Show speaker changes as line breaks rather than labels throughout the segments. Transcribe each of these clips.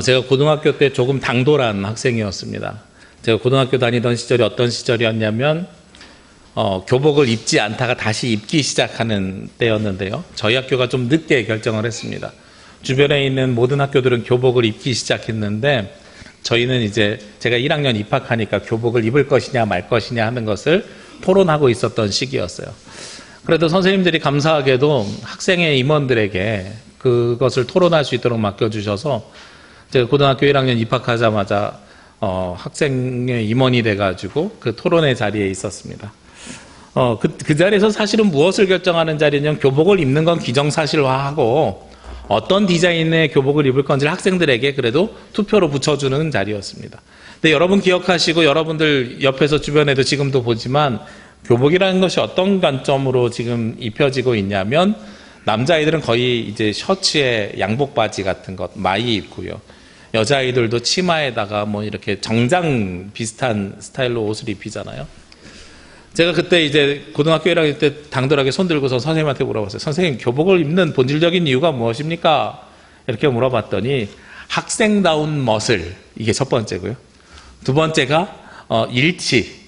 제가 고등학교 때 조금 당돌한 학생이었습니다. 제가 고등학교 다니던 시절이 어떤 시절이었냐면 교복을 입지 않다가 다시 입기 시작하는 때였는데요. 저희 학교가 좀 늦게 결정을 했습니다. 주변에 있는 모든 학교들은 교복을 입기 시작했는데 저희는 이제 제가 1학년 입학하니까 교복을 입을 것이냐 말 것이냐 하는 것을 토론하고 있었던 시기였어요. 그래도 선생님들이 감사하게도 학생의 임원들에게 그것을 토론할 수 있도록 맡겨주셔서 제가 고등학교 1학년 입학하자마자 학생의 임원이 돼가지고 그 토론회 자리에 있었습니다. 그 자리에서 사실은 무엇을 결정하는 자리냐면 교복을 입는 건 기정사실화하고 어떤 디자인의 교복을 입을 건지 학생들에게 그래도 투표로 붙여주는 자리였습니다. 근데 여러분 기억하시고 여러분들 옆에서 주변에도 지금도 보지만 교복이라는 것이 어떤 관점으로 지금 입혀지고 있냐면 남자아이들은 거의 이제 셔츠에 양복 바지 같은 것 많이 입고요. 여자아이들도 치마에다가 뭐 이렇게 정장 비슷한 스타일로 옷을 입히잖아요. 제가 그때 이제 고등학교 1학년 때 당돌하게 손 들고서 선생님한테 물어봤어요. 선생님, 교복을 입는 본질적인 이유가 무엇입니까? 이렇게 물어봤더니 학생다운 멋을, 이게 첫 번째고요. 두 번째가 일치,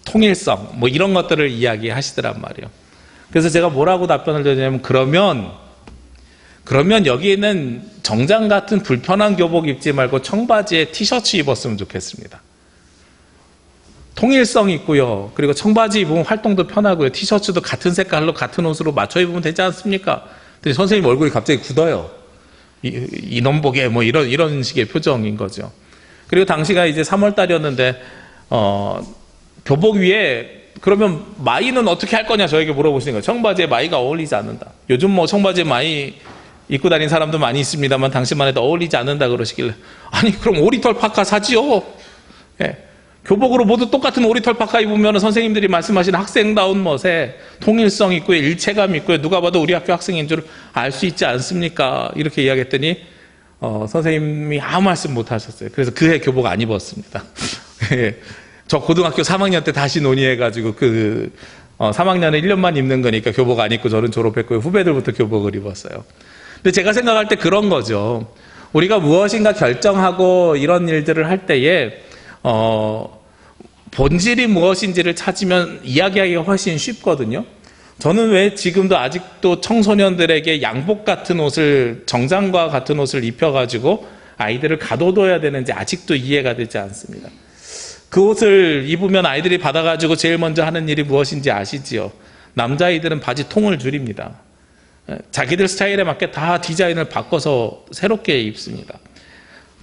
통일성 뭐 이런 것들을 이야기하시더란 말이에요. 그래서 제가 뭐라고 답변을 드리냐면 그러면 여기에는 정장 같은 불편한 교복 입지 말고 청바지에 티셔츠 입었으면 좋겠습니다. 통일성 있고요. 그리고 청바지 입으면 활동도 편하고요. 티셔츠도 같은 색깔로 같은 옷으로 맞춰 입으면 되지 않습니까? 근데 선생님 얼굴이 갑자기 굳어요. 이놈복에 뭐 이런 식의 표정인 거죠. 그리고 당시가 이제 3월 달이었는데 교복 위에 그러면 마이는 어떻게 할 거냐 저에게 물어보시는 거예요. 청바지에 마이가 어울리지 않는다. 요즘 뭐 청바지에 마이 입고 다니는 사람도 많이 있습니다만 당시만 해도 어울리지 않는다 그러시길래 아니 그럼 오리털 파카 사지요. 예. 교복으로 모두 똑같은 오리털 파카 입으면 선생님들이 말씀하시는 학생다운 멋에 통일성 있고요, 일체감 있고요, 누가 봐도 우리 학교 학생인 줄 알 수 있지 않습니까? 이렇게 이야기했더니 선생님이 아무 말씀 못 하셨어요. 그래서 그해 교복 안 입었습니다. 예. 저 고등학교 3학년 때 다시 논의해가지고 3학년에 1년만 입는 거니까 교복 안 입고 저는 졸업했고요. 후배들부터 교복을 입었어요. 근데 제가 생각할 때 그런 거죠. 우리가 무엇인가 결정하고 이런 일들을 할 때에 본질이 무엇인지를 찾으면 이야기하기가 훨씬 쉽거든요. 저는 왜 지금도 아직도 청소년들에게 양복 같은 옷을 정장과 같은 옷을 입혀가지고 아이들을 가둬둬야 되는지 아직도 이해가 되지 않습니다. 그 옷을 입으면 아이들이 받아가지고 제일 먼저 하는 일이 무엇인지 아시지요? 남자아이들은 바지 통을 줄입니다. 자기들 스타일에 맞게 다 디자인을 바꿔서 새롭게 입습니다.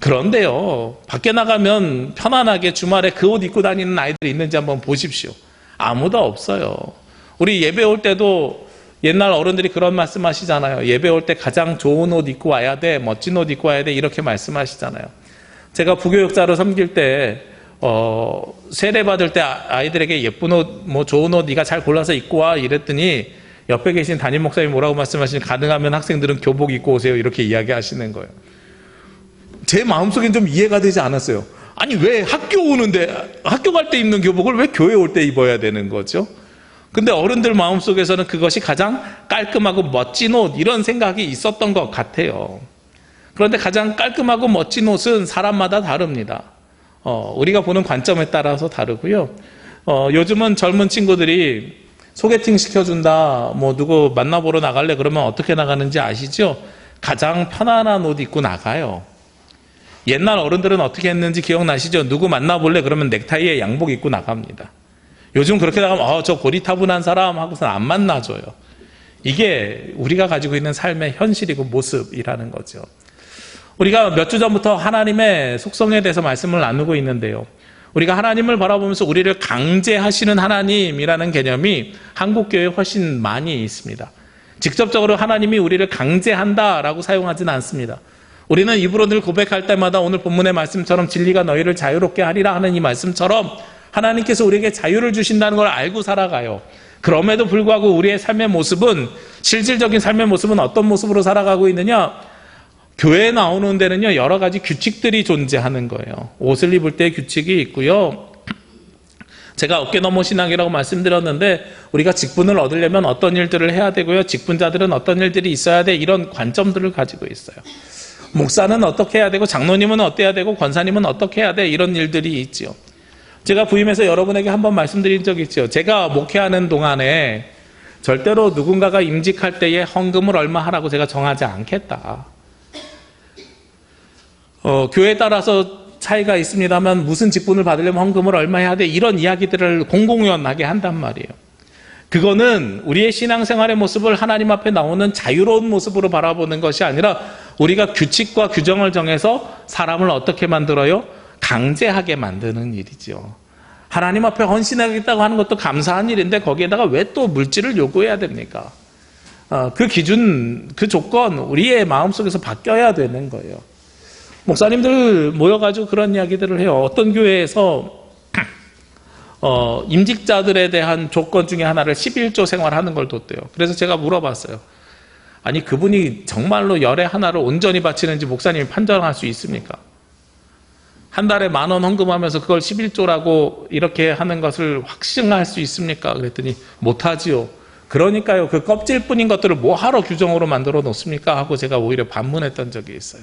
그런데요, 밖에 나가면 편안하게 주말에 그 옷 입고 다니는 아이들이 있는지 한번 보십시오. 아무도 없어요. 우리 예배 올 때도 옛날 어른들이 그런 말씀 하시잖아요. 예배 올 때 가장 좋은 옷 입고 와야 돼, 멋진 옷 입고 와야 돼, 이렇게 말씀하시잖아요. 제가 부교육자로 섬길 때 세례 받을 때 아이들에게 예쁜 옷, 뭐 좋은 옷 네가 잘 골라서 입고 와 이랬더니 옆에 계신 담임 목사님이 뭐라고 말씀하시니 가능하면 학생들은 교복 입고 오세요 이렇게 이야기하시는 거예요. 제 마음속엔 좀 이해가 되지 않았어요. 아니 왜 학교 갈 때 입는 교복을 왜 교회 올 때 입어야 되는 거죠? 근데 어른들 마음속에서는 그것이 가장 깔끔하고 멋진 옷 이런 생각이 있었던 것 같아요. 그런데 가장 깔끔하고 멋진 옷은 사람마다 다릅니다. 우리가 보는 관점에 따라서 다르고요. 요즘은 젊은 친구들이 소개팅 시켜준다, 뭐 누구 만나보러 나갈래 그러면 어떻게 나가는지 아시죠? 가장 편안한 옷 입고 나가요. 옛날 어른들은 어떻게 했는지 기억나시죠? 누구 만나볼래 그러면 넥타이에 양복 입고 나갑니다. 요즘 그렇게 나가면 저 고리타분한 사람 하고서 안 만나줘요. 이게 우리가 가지고 있는 삶의 현실이고 모습이라는 거죠. 우리가 몇 주 전부터 하나님의 속성에 대해서 말씀을 나누고 있는데요. 우리가 하나님을 바라보면서 우리를 강제하시는 하나님이라는 개념이 한국교회에 훨씬 많이 있습니다. 직접적으로 하나님이 우리를 강제한다라고 사용하지는 않습니다. 우리는 입으로 늘 고백할 때마다 오늘 본문의 말씀처럼 진리가 너희를 자유롭게 하리라 하는 이 말씀처럼 하나님께서 우리에게 자유를 주신다는 걸 알고 살아가요. 그럼에도 불구하고 우리의 삶의 모습은, 실질적인 삶의 모습은 어떤 모습으로 살아가고 있느냐? 교회에 나오는 데는요, 여러 가지 규칙들이 존재하는 거예요. 옷을 입을 때 규칙이 있고요. 제가 어깨너머 신앙이라고 말씀드렸는데 우리가 직분을 얻으려면 어떤 일들을 해야 되고요. 직분자들은 어떤 일들이 있어야 돼. 이런 관점들을 가지고 있어요. 목사는 어떻게 해야 되고 장로님은 어때야 되고 권사님은 어떻게 해야 돼, 이런 일들이 있죠. 제가 부임해서 여러분에게 한번 말씀드린 적이 있죠. 제가 목회하는 동안에 절대로 누군가가 임직할 때에 헌금을 얼마 하라고 제가 정하지 않겠다. 교회에 따라서 차이가 있습니다만 무슨 직분을 받으려면 헌금을 얼마 해야 돼, 이런 이야기들을 공공연하게 한단 말이에요. 그거는 우리의 신앙생활의 모습을 하나님 앞에 나오는 자유로운 모습으로 바라보는 것이 아니라 우리가 규칙과 규정을 정해서 사람을 어떻게 만들어요? 강제하게 만드는 일이죠. 하나님 앞에 헌신하겠다고 하는 것도 감사한 일인데 거기에다가 왜 또 물질을 요구해야 됩니까? 그 기준, 그 조건 우리의 마음속에서 바뀌어야 되는 거예요. 목사님들 모여가지고 그런 이야기들을 해요. 어떤 교회에서 임직자들에 대한 조건 중에 하나를 11조 생활하는 걸 뒀대요. 그래서 제가 물어봤어요. 아니, 그분이 정말로 열의 하나를 온전히 바치는지 목사님이 판단할 수 있습니까? 한 달에 10,000원 헌금하면서 그걸 11조라고 이렇게 하는 것을 확증할 수 있습니까? 그랬더니 못하지요. 그러니까요, 그 껍질뿐인 것들을 뭐하러 규정으로 만들어 놓습니까? 하고 제가 오히려 반문했던 적이 있어요.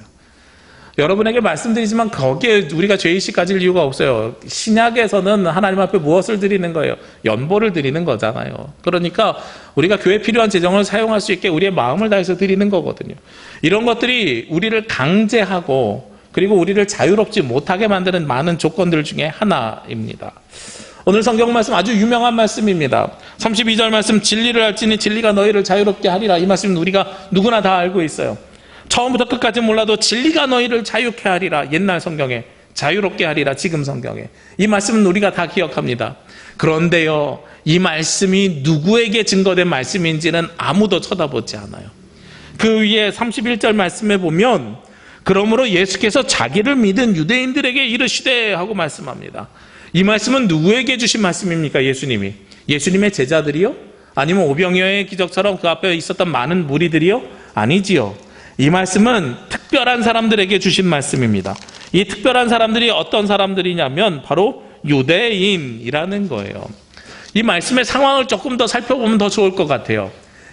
여러분에게 말씀드리지만 거기에 우리가 죄의식 가질 이유가 없어요. 신약에서는 하나님 앞에 무엇을 드리는 거예요? 연보를 드리는 거잖아요. 그러니까 우리가 교회에 필요한 재정을 사용할 수 있게 우리의 마음을 다해서 드리는 거거든요. 이런 것들이 우리를 강제하고 그리고 우리를 자유롭지 못하게 만드는 많은 조건들 중에 하나입니다. 오늘 성경 말씀 아주 유명한 말씀입니다. 32절 말씀, 진리를 알지니 진리가 너희를 자유롭게 하리라. 이 말씀은 우리가 누구나 다 알고 있어요. 처음부터 끝까지 몰라도 진리가 너희를 자유케 하리라. 옛날 성경에 자유롭게 하리라. 지금 성경에 이 말씀은 우리가 다 기억합니다. 그런데요, 이 말씀이 누구에게 증거된 말씀인지는 아무도 쳐다보지 않아요. 그 위에 31절 말씀에 보면 그러므로 예수께서 자기를 믿은 유대인들에게 이르시되 하고 말씀합니다. 이 말씀은 누구에게 주신 말씀입니까? 예수님이. 예수님의 제자들이요? 아니면 오병이어의 기적처럼 그 앞에 있었던 많은 무리들이요? 아니지요. 이 말씀은 특별한 사람들에게 주신 말씀입니다. 이 특별한 사람들이 어떤 사람들이냐면 바로 유대인이라는 거예요. 이 말씀의 상황을 조금 더 살펴보면 더 좋을 것 같아요.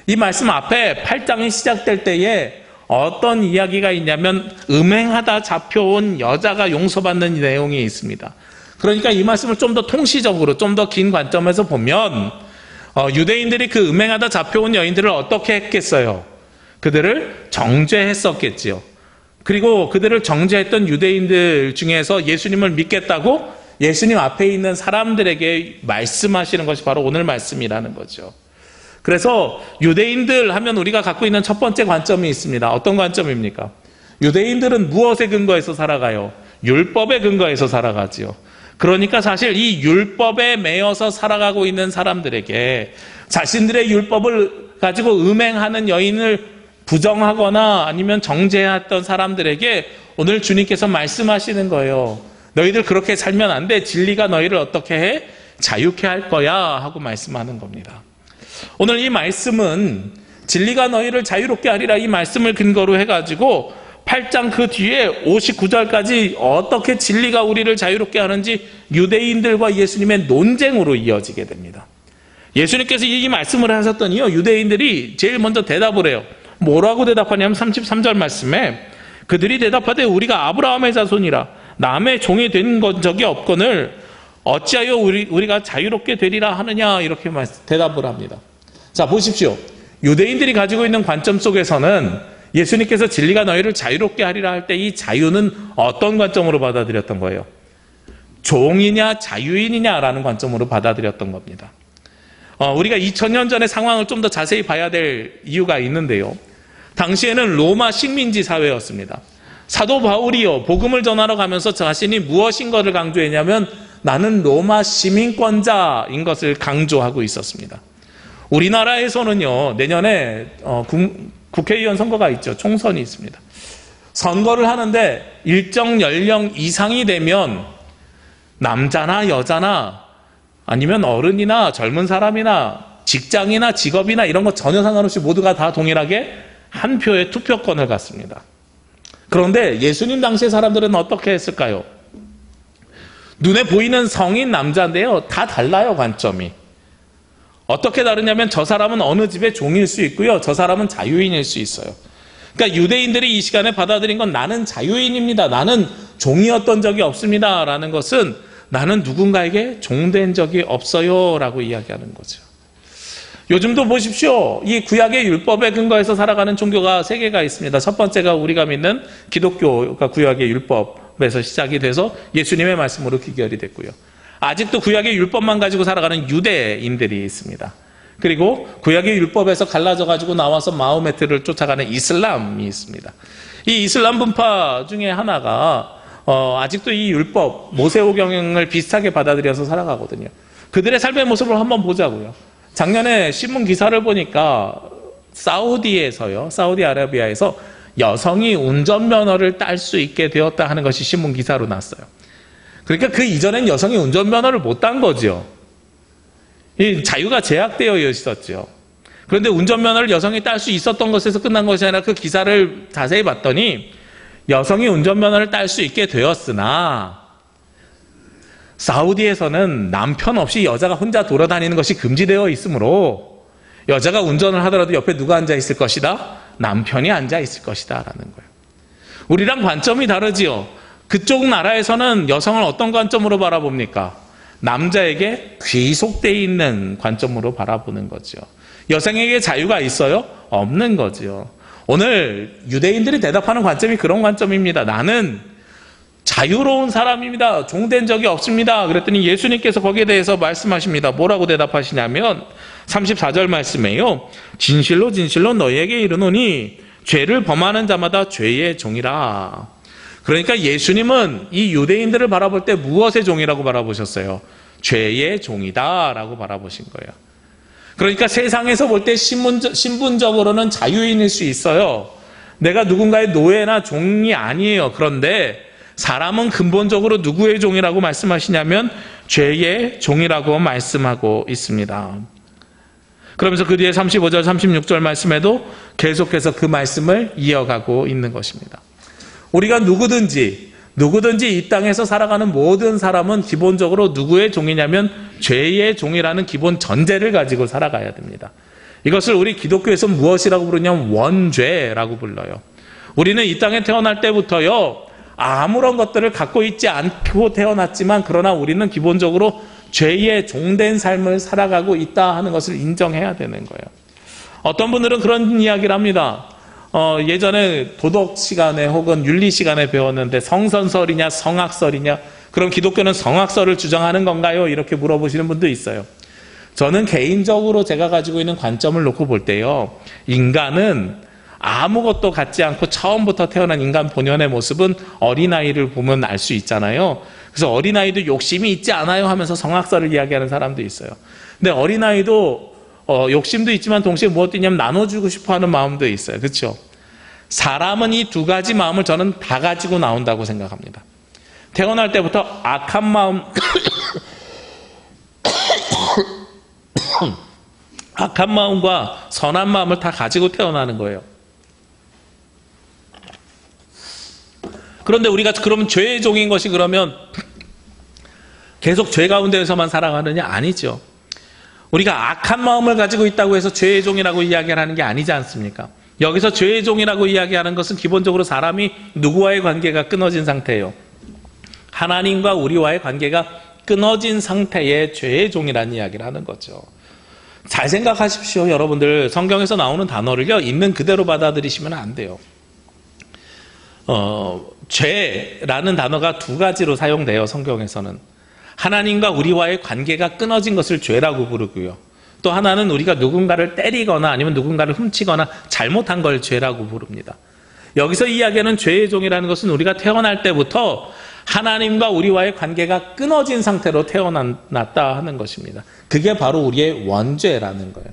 이 말씀 앞에 8장이 시작될 때에 어떤 이야기가 있냐면 음행하다 잡혀온 여자가 용서받는 내용이 있습니다. 그러니까 이 말씀을 좀 더 통시적으로 좀 더 긴 관점에서 보면 유대인들이 그 음행하다 잡혀온 여인들을 어떻게 했겠어요? 그들을 정죄했었겠지요. 그리고 그들을 정죄했던 유대인들 중에서 예수님을 믿겠다고 예수님 앞에 있는 사람들에게 말씀하시는 것이 바로 오늘 말씀이라는 거죠. 그래서 유대인들 하면 우리가 갖고 있는 첫 번째 관점이 있습니다. 어떤 관점입니까? 유대인들은 무엇에 근거해서 살아가요? 율법에 근거해서 살아가지요. 그러니까 사실 이 율법에 매여서 살아가고 있는 사람들에게 자신들의 율법을 가지고 음행하는 여인을 부정하거나 아니면 정죄했던 사람들에게 오늘 주님께서 말씀하시는 거예요. 너희들 그렇게 살면 안 돼. 진리가 너희를 어떻게 해? 자유케 할 거야 하고 말씀하는 겁니다. 오늘 이 말씀은 진리가 너희를 자유롭게 하리라, 이 말씀을 근거로 해가지고 8장 그 뒤에 59절까지 어떻게 진리가 우리를 자유롭게 하는지 유대인들과 예수님의 논쟁으로 이어지게 됩니다. 예수님께서 이 말씀을 하셨더니요, 유대인들이 제일 먼저 대답을 해요. 뭐라고 대답하냐면 33절 말씀에 그들이 대답하되 우리가 아브라함의 자손이라 남의 종이 된 적이 없거늘 어찌하여 우리가 자유롭게 되리라 하느냐, 이렇게 대답을 합니다. 자, 보십시오. 유대인들이 가지고 있는 관점 속에서는 예수님께서 진리가 너희를 자유롭게 하리라 할 때 이 자유는 어떤 관점으로 받아들였던 거예요? 종이냐 자유인이냐라는 관점으로 받아들였던 겁니다. 우리가 2000년 전의 상황을 좀 더 자세히 봐야 될 이유가 있는데요. 당시에는 로마 식민지 사회였습니다. 사도 바울이요, 복음을 전하러 가면서 자신이 무엇인 것을 강조했냐면 나는 로마 시민권자인 것을 강조하고 있었습니다. 우리나라에서는요, 내년에 국회의원 선거가 있죠. 총선이 있습니다. 선거를 하는데 일정 연령 이상이 되면 남자나 여자나 아니면 어른이나 젊은 사람이나 직장이나 직업이나 이런 거 전혀 상관없이 모두가 다 동일하게 한 표의 투표권을 갖습니다. 그런데 예수님 당시의 사람들은 어떻게 했을까요? 눈에 보이는 성인 남자인데요, 다 달라요, 관점이. 어떻게 다르냐면 저 사람은 어느 집의 종일 수 있고요, 저 사람은 자유인일 수 있어요. 그러니까 유대인들이 이 시간에 받아들인 건 나는 자유인입니다. 나는 종이었던 적이 없습니다. 라는 것은 나는 누군가에게 종된 적이 없어요. 라고 이야기하는 거죠. 요즘도 보십시오. 이 구약의 율법에 근거해서 살아가는 종교가 세 개가 있습니다. 첫 번째가 우리가 믿는 기독교가 구약의 율법에서 시작이 돼서 예수님의 말씀으로 귀결이 됐고요. 아직도 구약의 율법만 가지고 살아가는 유대인들이 있습니다. 그리고 구약의 율법에서 갈라져 가지고 나와서 마호메트를 쫓아가는 이슬람이 있습니다. 이 이슬람 분파 중에 하나가 아직도 이 율법 모세오경을 비슷하게 받아들여서 살아가거든요. 그들의 삶의 모습을 한번 보자고요. 작년에 신문 기사를 보니까 사우디아라비아에서 여성이 운전면허를 딸 수 있게 되었다 하는 것이 신문 기사로 났어요. 그러니까 그 이전엔 여성이 운전면허를 못 딴 거죠. 이 자유가 제약되어 있었죠. 그런데 운전면허를 여성이 딸 수 있었던 것에서 끝난 것이 아니라 그 기사를 자세히 봤더니 여성이 운전면허를 딸 수 있게 되었으나 사우디에서는 남편 없이 여자가 혼자 돌아다니는 것이 금지되어 있으므로 여자가 운전을 하더라도 옆에 누가 앉아 있을 것이다? 남편이 앉아 있을 것이다 라는 거예요. 우리랑 관점이 다르지요. 그쪽 나라에서는 여성을 어떤 관점으로 바라봅니까? 남자에게 귀속되어 있는 관점으로 바라보는 거죠. 여성에게 자유가 있어요? 없는 거죠. 오늘 유대인들이 대답하는 관점이 그런 관점입니다. 나는 자유로운 사람입니다. 종된 적이 없습니다. 그랬더니 예수님께서 거기에 대해서 말씀하십니다. 뭐라고 대답하시냐면 34절 말씀에요. 진실로 진실로 너희에게 이르노니 죄를 범하는 자마다 죄의 종이라. 그러니까 예수님은 이 유대인들을 바라볼 때 무엇의 종이라고 바라보셨어요? 죄의 종이다 라고 바라보신 거예요. 그러니까 세상에서 볼 때 신분적으로는 자유인일 수 있어요. 내가 누군가의 노예나 종이 아니에요. 그런데 사람은 근본적으로 누구의 종이라고 말씀하시냐면 죄의 종이라고 말씀하고 있습니다. 그러면서 그 뒤에 35절 36절 말씀에도 계속해서 그 말씀을 이어가고 있는 것입니다. 우리가 누구든지 이 땅에서 살아가는 모든 사람은 기본적으로 누구의 종이냐면 죄의 종이라는 기본 전제를 가지고 살아가야 됩니다. 이것을 우리 기독교에서 무엇이라고 부르냐면 원죄라고 불러요. 우리는 이 땅에 태어날 때부터요 아무런 것들을 갖고 있지 않고 태어났지만 그러나 우리는 기본적으로 죄의 종된 삶을 살아가고 있다 하는 것을 인정해야 되는 거예요. 어떤 분들은 그런 이야기를 합니다. 예전에 도덕 시간에 혹은 윤리 시간에 배웠는데 성선설이냐 성악설이냐, 그럼 기독교는 성악설을 주장하는 건가요? 이렇게 물어보시는 분도 있어요. 저는 개인적으로 제가 가지고 있는 관점을 놓고 볼 때요, 인간은 아무것도 갖지 않고 처음부터 태어난 인간 본연의 모습은 어린아이를 보면 알 수 있잖아요. 그래서 어린아이도 욕심이 있지 않아요 하면서 성악설을 이야기하는 사람도 있어요. 근데 어린아이도 욕심도 있지만 동시에 무엇도 있냐면 나눠주고 싶어하는 마음도 있어요. 그렇죠? 사람은 이 두 가지 마음을 저는 다 가지고 나온다고 생각합니다. 태어날 때부터 악한 마음 악한 마음과 선한 마음을 다 가지고 태어나는 거예요. 그런데 우리가 그러면 죄의 종인 것이 그러면 계속 죄 가운데에서만 살아가느냐? 아니죠. 우리가 악한 마음을 가지고 있다고 해서 죄의 종이라고 이야기를 하는 게 아니지 않습니까? 여기서 죄의 종이라고 이야기하는 것은 기본적으로 사람이 누구와의 관계가 끊어진 상태예요. 하나님과 우리와의 관계가 끊어진 상태의 죄의 종이라는 이야기를 하는 거죠. 잘 생각하십시오. 여러분들 성경에서 나오는 단어를요 있는 그대로 받아들이시면 안 돼요. 죄라는 단어가 두 가지로 사용돼요. 성경에서는 하나님과 우리와의 관계가 끊어진 것을 죄라고 부르고요, 또 하나는 우리가 누군가를 때리거나 아니면 누군가를 훔치거나 잘못한 걸 죄라고 부릅니다. 여기서 이야기하는 죄의 종이라는 것은 우리가 태어날 때부터 하나님과 우리와의 관계가 끊어진 상태로 태어났다 하는 것입니다. 그게 바로 우리의 원죄라는 거예요.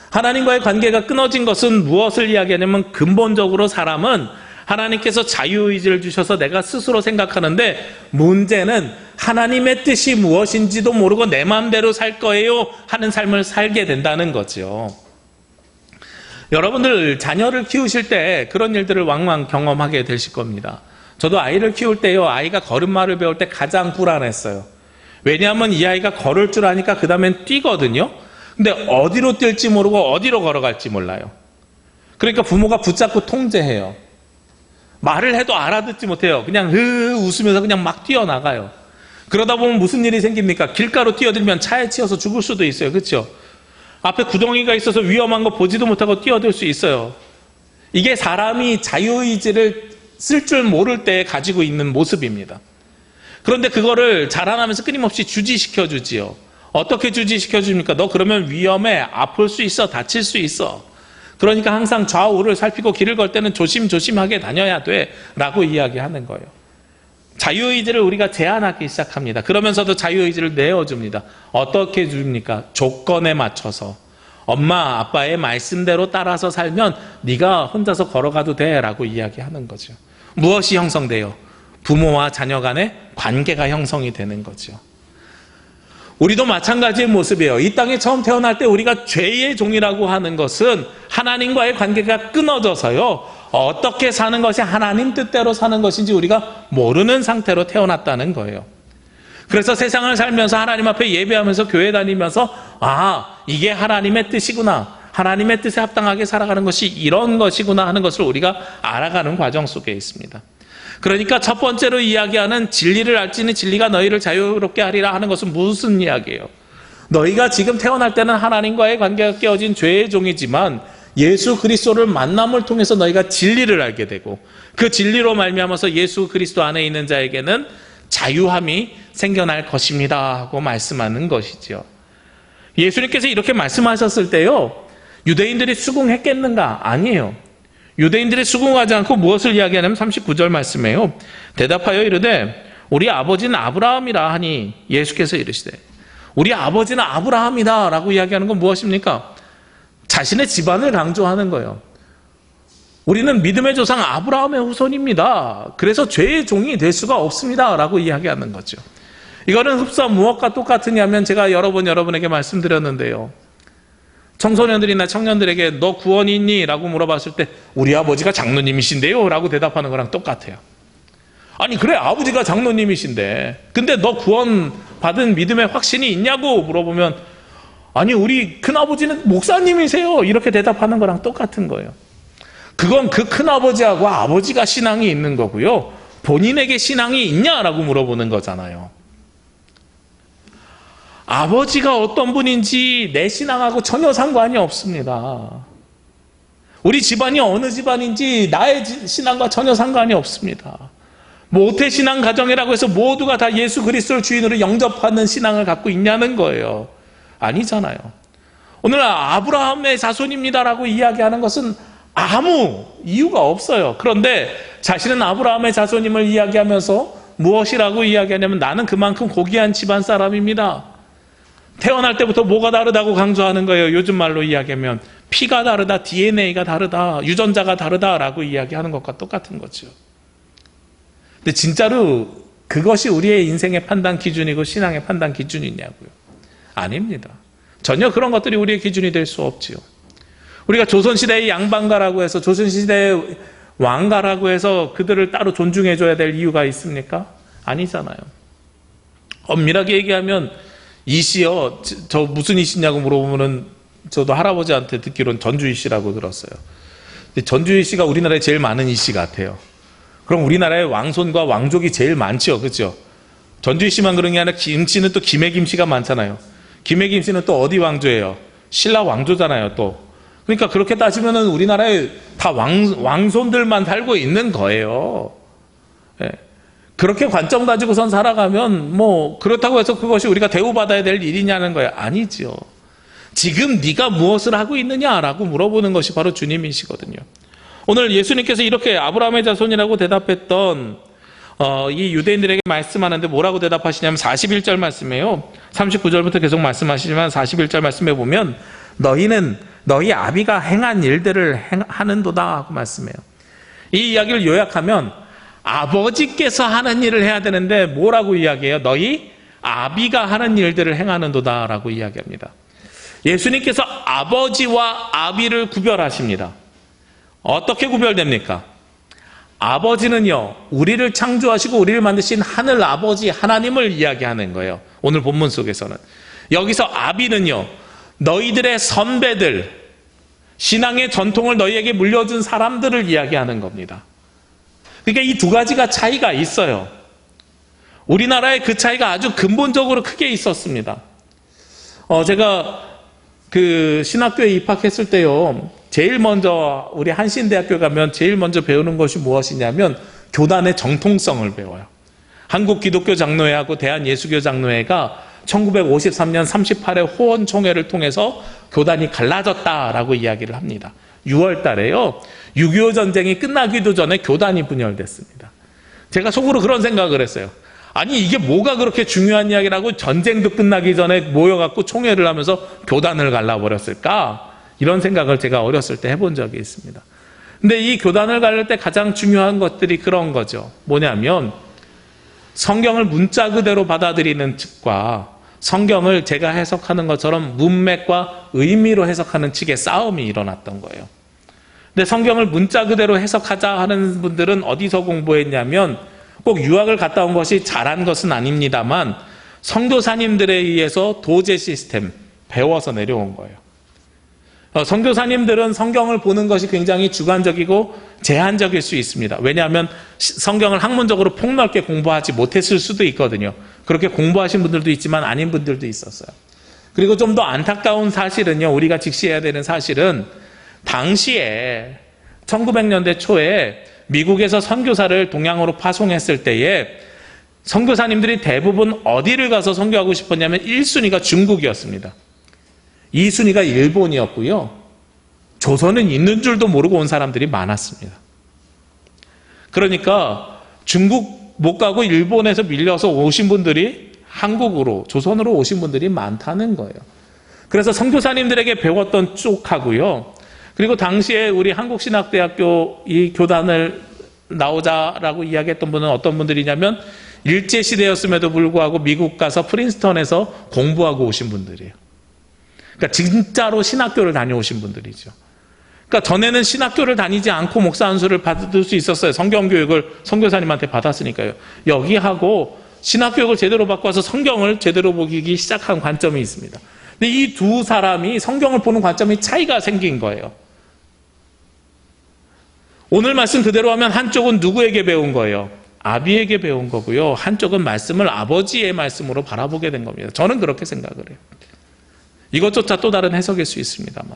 하나님과의 관계가 끊어진 것은 무엇을 이야기하냐면 근본적으로 사람은 하나님께서 자유의지를 주셔서 내가 스스로 생각하는데 문제는 하나님의 뜻이 무엇인지도 모르고 내 마음대로 살 거예요 하는 삶을 살게 된다는 거죠. 여러분들 자녀를 키우실 때 그런 일들을 왕왕 경험하게 되실 겁니다. 저도 아이를 키울 때요, 아이가 걸음마를 배울 때 가장 불안했어요. 왜냐하면 이 아이가 걸을 줄 아니까 그 다음엔 뛰거든요. 근데 어디로 뛸지 모르고 어디로 걸어갈지 몰라요. 그러니까 부모가 붙잡고 통제해요. 말을 해도 알아듣지 못해요. 그냥 웃으면서 그냥 막 뛰어나가요. 그러다 보면 무슨 일이 생깁니까? 길가로 뛰어들면 차에 치여서 죽을 수도 있어요. 그렇죠? 앞에 구덩이가 있어서 위험한 거 보지도 못하고 뛰어들 수 있어요. 이게 사람이 자유의지를 쓸 줄 모를 때 가지고 있는 모습입니다. 그런데 그거를 자라나면서 끊임없이 주지시켜주지요. 어떻게 주지시켜줍니까? 너 그러면 위험해. 아플 수 있어. 다칠 수 있어. 그러니까 항상 좌우를 살피고 길을 걸 때는 조심조심하게 다녀야 돼 라고 이야기하는 거예요. 자유의지를 우리가 제한하기 시작합니다. 그러면서도 자유의지를 내어줍니다. 어떻게 줍니까? 조건에 맞춰서. 엄마 아빠의 말씀대로 따라서 살면 네가 혼자서 걸어가도 돼 라고 이야기하는 거죠. 무엇이 형성돼요? 부모와 자녀 간의 관계가 형성이 되는 거죠. 우리도 마찬가지의 모습이에요. 이 땅에 처음 태어날 때 우리가 죄의 종이라고 하는 것은 하나님과의 관계가 끊어져서요, 어떻게 사는 것이 하나님 뜻대로 사는 것인지 우리가 모르는 상태로 태어났다는 거예요. 그래서 세상을 살면서 하나님 앞에 예배하면서 교회 다니면서 이게 하나님의 뜻이구나, 하나님의 뜻에 합당하게 살아가는 것이 이런 것이구나 하는 것을 우리가 알아가는 과정 속에 있습니다. 그러니까 첫 번째로 이야기하는 진리를 알지니 진리가 너희를 자유롭게 하리라 하는 것은 무슨 이야기예요? 너희가 지금 태어날 때는 하나님과의 관계가 깨어진 죄의 종이지만 예수 그리스도를 만남을 통해서 너희가 진리를 알게 되고 그 진리로 말미암아서 예수 그리스도 안에 있는 자에게는 자유함이 생겨날 것입니다 하고 말씀하는 것이죠. 예수님께서 이렇게 말씀하셨을 때요, 유대인들이 수긍했겠는가? 아니에요. 유대인들이 수긍하지 않고 무엇을 이야기하냐면 39절 말씀이에요. 대답하여 이르되 우리 아버지는 아브라함이라 하니 예수께서 이르시되 우리 아버지는 아브라함이다 라고 이야기하는 건 무엇입니까? 자신의 집안을 강조하는 거예요. 우리는 믿음의 조상 아브라함의 후손입니다. 그래서 죄의 종이 될 수가 없습니다 라고 이야기하는 거죠. 이거는 흡사 무엇과 똑같으냐면 제가 여러 번 여러분에게 말씀드렸는데요, 청소년들이나 청년들에게 너 구원이 있니? 라고 물어봤을 때 우리 아버지가 장로님이신데요 라고 대답하는 거랑 똑같아요. 아니 그래, 아버지가 장로님이신데 근데 너 구원 받은 믿음의 확신이 있냐고 물어보면 아니 우리 큰아버지는 목사님이세요 이렇게 대답하는 거랑 똑같은 거예요. 그건 그 큰아버지하고 아버지가 신앙이 있는 거고요, 본인에게 신앙이 있냐라고 물어보는 거잖아요. 아버지가 어떤 분인지 내 신앙하고 전혀 상관이 없습니다. 우리 집안이 어느 집안인지 나의 신앙과 전혀 상관이 없습니다. 모태신앙 가정이라고 해서 모두가 다 예수 그리스도를 주인으로 영접하는 신앙을 갖고 있냐는 거예요. 아니잖아요. 오늘 아브라함의 자손입니다라고 이야기하는 것은 아무 이유가 없어요. 그런데 자신은 아브라함의 자손임을 이야기하면서 무엇이라고 이야기하냐면 나는 그만큼 고귀한 집안 사람입니다. 태어날 때부터 뭐가 다르다고 강조하는 거예요. 요즘 말로 이야기하면 피가 다르다, DNA가 다르다, 유전자가 다르다라고 이야기하는 것과 똑같은 거죠. 근데 진짜로 그것이 우리의 인생의 판단 기준이고 신앙의 판단 기준이냐고요? 아닙니다. 전혀 그런 것들이 우리의 기준이 될 수 없지요. 우리가 조선시대의 양반가라고 해서 조선시대의 왕가라고 해서 그들을 따로 존중해줘야 될 이유가 있습니까? 아니잖아요. 엄밀하게 얘기하면 이씨요, 저 무슨 이씨냐고 물어보면은 저도 할아버지한테 듣기로는 전주 이씨라고 들었어요. 근데 전주 이씨가 우리나라에 제일 많은 이씨 같아요. 그럼 우리나라의 왕손과 왕족이 제일 많죠, 그렇죠? 전주 이씨만 그런 게 아니라 김씨는 또 김해 김씨가 많잖아요. 김해 김씨는 또 어디 왕조예요? 신라 왕조잖아요, 또. 그러니까 그렇게 따지면은 우리나라에 다 왕손들만 살고 있는 거예요. 예. 그렇게 관점 가지고선 살아가면 뭐 그렇다고 해서 그것이 우리가 대우받아야 될 일이냐는 거예요. 아니죠. 지금 네가 무엇을 하고 있느냐라고 물어보는 것이 바로 주님이시거든요. 오늘 예수님께서 이렇게 아브라함의 자손이라고 대답했던 이 유대인들에게 말씀하는데 뭐라고 대답하시냐면 41절 말씀이에요. 39절부터 계속 말씀하시지만 41절 말씀에 보면 너희는 너희 아비가 행한 일들을 하는도다 하고 말씀해요. 이 이야기를 요약하면 아버지께서 하는 일을 해야 되는데 뭐라고 이야기해요? 너희 아비가 하는 일들을 행하는도다 라고 이야기합니다. 예수님께서 아버지와 아비를 구별하십니다. 어떻게 구별됩니까? 아버지는요, 우리를 창조하시고 우리를 만드신 하늘 아버지 하나님을 이야기하는 거예요. 오늘 본문 속에서는. 여기서 아비는요, 너희들의 선배들, 신앙의 전통을 너희에게 물려준 사람들을 이야기하는 겁니다. 그러니까 이 두 가지가 차이가 있어요. 우리나라에 그 차이가 아주 근본적으로 크게 있었습니다. 제가 그 신학교에 입학했을 때요, 제일 먼저 우리 한신대학교 가면 제일 먼저 배우는 것이 무엇이냐면 교단의 정통성을 배워요. 한국기독교장로회하고 대한예수교장로회가 1953년 38회 호원총회를 통해서 교단이 갈라졌다라고 이야기를 합니다. 6월 달에요, 6.25 전쟁이 끝나기도 전에 교단이 분열됐습니다. 제가 속으로 그런 생각을 했어요. 아니, 이게 뭐가 그렇게 중요한 이야기라고 전쟁도 끝나기 전에 모여갖고 총회를 하면서 교단을 갈라버렸을까? 이런 생각을 제가 어렸을 때 해본 적이 있습니다. 근데 이 교단을 갈릴 때 가장 중요한 것들이 그런 거죠. 뭐냐면 성경을 문자 그대로 받아들이는 측과 성경을 제가 해석하는 것처럼 문맥과 의미로 해석하는 측의 싸움이 일어났던 거예요. 근데 성경을 문자 그대로 해석하자 하는 분들은 어디서 공부했냐면, 꼭 유학을 갔다 온 것이 잘한 것은 아닙니다만 선교사님들에 의해서 도제 시스템 배워서 내려온 거예요. 선교사님들은 성경을 보는 것이 굉장히 주관적이고 제한적일 수 있습니다. 왜냐하면 성경을 학문적으로 폭넓게 공부하지 못했을 수도 있거든요. 그렇게 공부하신 분들도 있지만 아닌 분들도 있었어요. 그리고 좀 더 안타까운 사실은요, 우리가 직시해야 되는 사실은 당시에 1900년대 초에 미국에서 선교사를 동양으로 파송했을 때에 선교사님들이 대부분 어디를 가서 선교하고 싶었냐면 1순위가 중국이었습니다. 2순위가 일본이었고요. 조선은 있는 줄도 모르고 온 사람들이 많았습니다. 그러니까 중국 못 가고 일본에서 밀려서 오신 분들이 한국으로, 조선으로 오신 분들이 많다는 거예요. 그래서 선교사님들에게 배웠던 쪽하고요, 그리고 당시에 우리 한국신학대학교 이 교단을 나오자라고 이야기했던 분은 어떤 분들이냐면 일제시대였음에도 불구하고 미국 가서 프린스턴에서 공부하고 오신 분들이에요. 그러니까 진짜로 신학교를 다녀오신 분들이죠. 그러니까 전에는 신학교를 다니지 않고 목사 안수를 받을 수 있었어요. 성경교육을 선교사님한테 받았으니까요. 여기하고 신학교육을 제대로 받고 와서 성경을 제대로 보기 시작한 관점이 있습니다. 근데 이 두 사람이 성경을 보는 관점이 차이가 생긴 거예요. 오늘 말씀 그대로 하면 한쪽은 누구에게 배운 거예요? 아비에게 배운 거고요. 한쪽은 말씀을 아버지의 말씀으로 바라보게 된 겁니다. 저는 그렇게 생각을 해요. 이것조차 또 다른 해석일 수 있습니다만,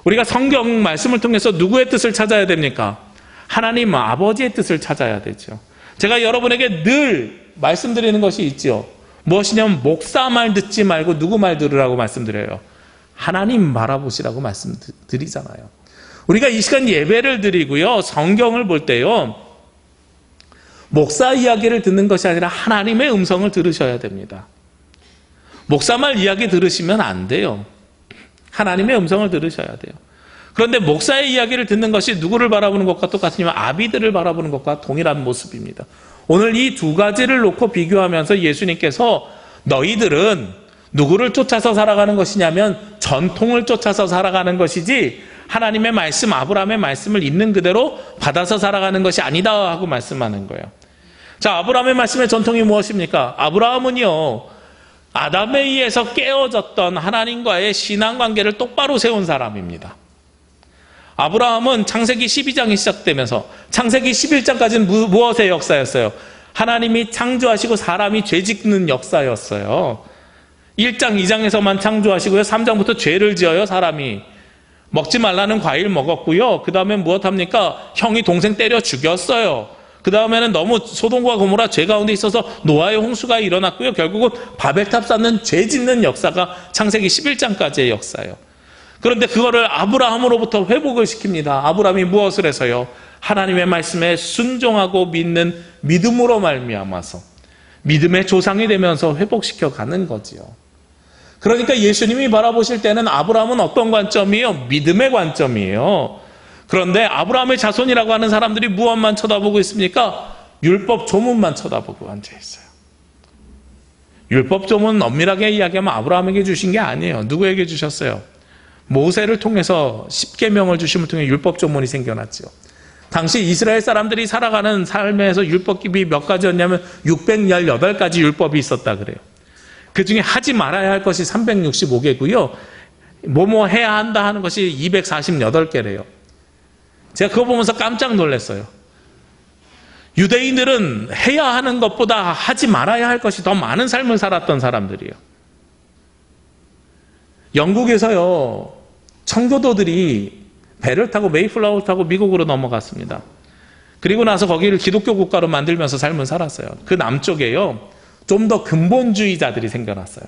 우리가 성경 말씀을 통해서 누구의 뜻을 찾아야 됩니까? 하나님 아버지의 뜻을 찾아야 되죠. 제가 여러분에게 늘 말씀드리는 것이 있죠. 무엇이냐면 목사 말 듣지 말고 누구 말 들으라고 말씀드려요. 하나님 바라보시라고 말씀드리잖아요. 우리가 이 시간 예배를 드리고요, 성경을 볼 때요, 목사 이야기를 듣는 것이 아니라 하나님의 음성을 들으셔야 됩니다. 목사 말 이야기 들으시면 안 돼요. 하나님의 음성을 들으셔야 돼요. 그런데 목사의 이야기를 듣는 것이 누구를 바라보는 것과 똑같으면 아비들을 바라보는 것과 동일한 모습입니다. 오늘 이 두 가지를 놓고 비교하면서 예수님께서 너희들은 누구를 쫓아서 살아가는 것이냐면 전통을 쫓아서 살아가는 것이지 하나님의 말씀, 아브라함의 말씀을 있는 그대로 받아서 살아가는 것이 아니다 하고 말씀하는 거예요. 자, 아브라함의 말씀의 전통이 무엇입니까? 아브라함은요, 아담에 의해서 깨어졌던 하나님과의 신앙관계를 똑바로 세운 사람입니다. 아브라함은 창세기 12장이 시작되면서 창세기 11장까지는 무엇의 역사였어요? 하나님이 창조하시고 사람이 죄 짓는 역사였어요. 1장, 2장에서만 창조하시고요, 3장부터 죄를 지어요. 사람이 먹지 말라는 과일 먹었고요, 그 다음에 무엇합니까? 형이 동생 때려 죽였어요. 그 다음에는 너무 소돔과 고모라 죄 가운데 있어서 노아의 홍수가 일어났고요, 결국은 바벨탑 쌓는 죄 짓는 역사가 창세기 11장까지의 역사예요. 그런데 그거를 아브라함으로부터 회복을 시킵니다. 아브라함이 무엇을 해서요? 하나님의 말씀에 순종하고 믿는 믿음으로 말미암아서 믿음의 조상이 되면서 회복시켜 가는 거지요. 그러니까 예수님이 바라보실 때는 아브라함은 어떤 관점이에요? 믿음의 관점이에요. 그런데 아브라함의 자손이라고 하는 사람들이 무엇만 쳐다보고 있습니까? 율법 조문만 쳐다보고 앉아있어요. 율법 조문 엄밀하게 이야기하면 아브라함에게 주신 게 아니에요. 누구에게 주셨어요? 모세를 통해서 10계명을 주심을 통해 율법 조문이 생겨났죠. 당시 이스라엘 사람들이 살아가는 삶에서 율법이 몇 가지였냐면 618가지 율법이 있었다 그래요. 그 중에 하지 말아야 할 것이 365개고요. 뭐뭐 해야 한다 하는 것이 248개래요. 제가 그거 보면서 깜짝 놀랐어요. 유대인들은 해야 하는 것보다 하지 말아야 할 것이 더 많은 삶을 살았던 사람들이에요. 영국에서요, 청교도들이 배를 타고 메이플라워를 타고 미국으로 넘어갔습니다. 그리고 나서 거기를 기독교 국가로 만들면서 삶을 살았어요. 그 남쪽에요, 좀 더 근본주의자들이 생겨났어요.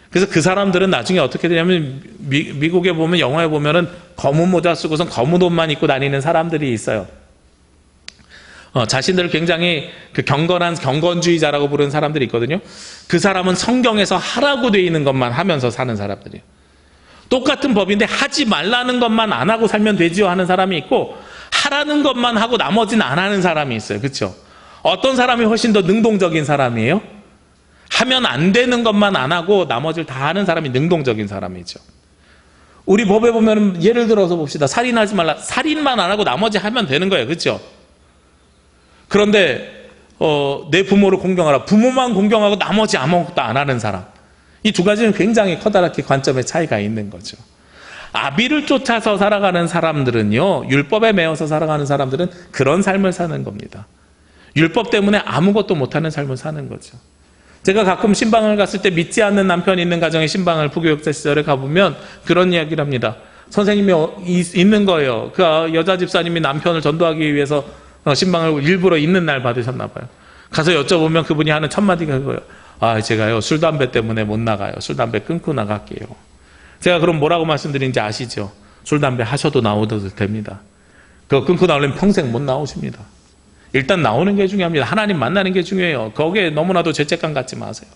그래서 그 사람들은 나중에 어떻게 되냐면, 미국에 보면, 영화에 보면은 검은 모자 쓰고선 검은 옷만 입고 다니는 사람들이 있어요. 자신들을 굉장히 그 경건주의자라고 부르는 사람들이 있거든요. 그 사람은 성경에서 하라고 되어 있는 것만 하면서 사는 사람들이에요. 똑같은 법인데 하지 말라는 것만 안 하고 살면 되지요 하는 사람이 있고, 하라는 것만 하고 나머지는 안 하는 사람이 있어요. 그렇죠? 어떤 사람이 훨씬 더 능동적인 사람이에요? 하면 안 되는 것만 안 하고 나머지를 다 하는 사람이 능동적인 사람이죠. 우리 법에 보면 예를 들어서 봅시다. 살인하지 말라. 살인만 안 하고 나머지 하면 되는 거예요. 그렇죠? 그런데 내 부모를 공경하라. 부모만 공경하고 나머지 아무것도 안 하는 사람. 이 두 가지는 굉장히 커다랗게 관점의 차이가 있는 거죠. 아비를 쫓아서 살아가는 사람들은요, 율법에 매여서 살아가는 사람들은 그런 삶을 사는 겁니다. 율법 때문에 아무것도 못하는 삶을 사는 거죠. 제가 가끔 신방을 갔을 때 믿지 않는 남편이 있는 가정에 신방을 부교육자 시절에 가보면 그런 이야기를 합니다. 선생님이 있는 거예요. 그 여자 집사님이 남편을 전도하기 위해서 신방을 일부러 있는 날 받으셨나 봐요. 가서 여쭤보면 그분이 하는 첫 마디가 그거예요. 제가요, 술, 담배 때문에 못 나가요. 술, 담배 끊고 나갈게요. 제가 그럼 뭐라고 말씀드리는지 아시죠? 술, 담배 하셔도 나오셔도 됩니다. 그거 끊고 나오려면 평생 못 나오십니다. 일단 나오는 게 중요합니다. 하나님 만나는 게 중요해요. 거기에 너무나도 죄책감 갖지 마세요.